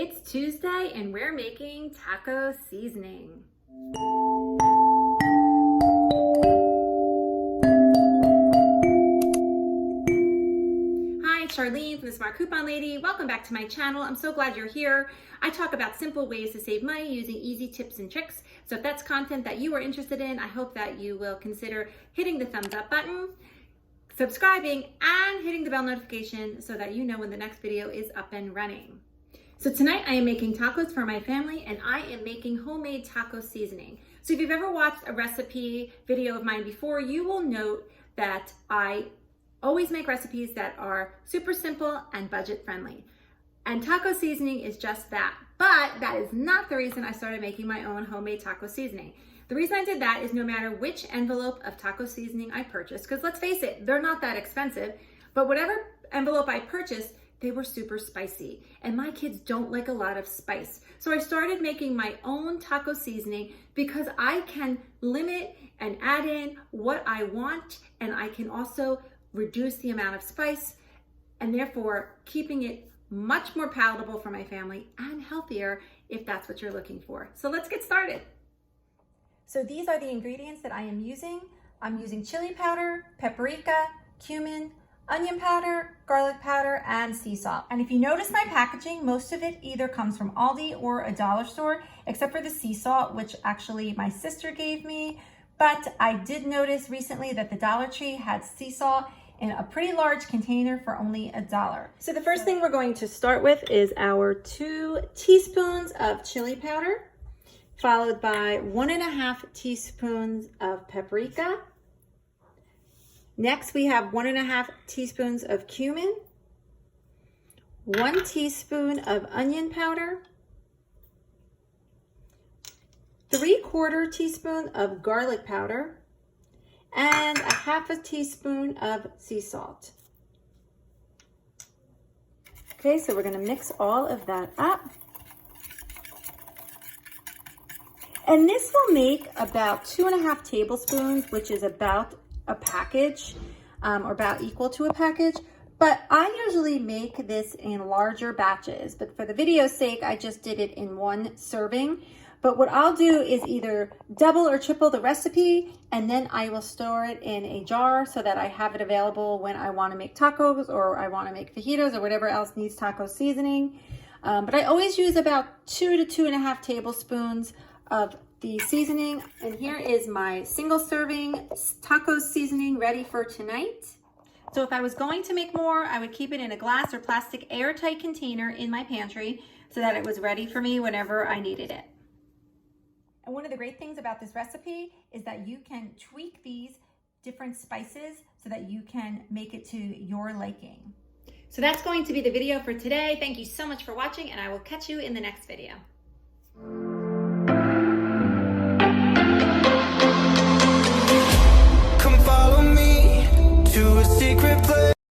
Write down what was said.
It's Tuesday and we're making taco seasoning. Hi, Charlene from the Smart Coupon Lady. Welcome back to my channel. I'm so glad you're here. I talk about simple ways to save money using easy tips and tricks. So if that's content that you are interested in, I hope that you will consider hitting the thumbs up button, subscribing, and hitting the bell notification so that you know when the next video is up and running. So tonight I am making tacos for my family and I am making homemade taco seasoning. So if you've ever watched a recipe video of mine before, you will note that I always make recipes that are super simple and budget friendly. And taco seasoning is just that. But that is not the reason I started making my own homemade taco seasoning. The reason I did that is no matter which envelope of taco seasoning I purchased, because let's face it, they're not that expensive, but whatever envelope I purchased, they were super spicy. And my kids don't like a lot of spice. So I started making my own taco seasoning because I can limit and add in what I want, and I can also reduce the amount of spice, and therefore keeping it much more palatable for my family and healthier if that's what you're looking for. So let's get started. So these are the ingredients that I am using. I'm using chili powder, paprika, cumin, onion powder, garlic powder, and sea salt. And if you notice my packaging, most of it either comes from Aldi or a dollar store, except for the sea salt, which actually my sister gave me. But I did notice recently that the Dollar Tree had sea salt in a pretty large container for only $1. So the first thing we're going to start with is our 2 teaspoons of chili powder, followed by 1.5 teaspoons of paprika. Next, we have 1.5 teaspoons of cumin, 1 teaspoon of onion powder, 3/4 teaspoon of garlic powder, and 1/2 teaspoon of sea salt. Okay, so we're gonna mix all of that up. And this will make about 2.5 tablespoons, which is about a package, or about equal to a package. But I usually make this in larger batches, but for the video's sake, I just did it in 1 serving. But what I'll do is either double or triple the recipe, and then I will store it in a jar so that I have it available when I want to make tacos or I want to make fajitas or whatever else needs taco seasoning. But I always use about 2 to 2.5 tablespoons of the seasoning. And here is my single serving taco seasoning ready for tonight. So if I was going to make more, I would keep it in a glass or plastic airtight container in my pantry so that it was ready for me whenever I needed it. And one of the great things about this recipe is that you can tweak these different spices so that you can make it to your liking. So that's going to be the video for today. Thank you so much for watching, and I will catch you in the next video.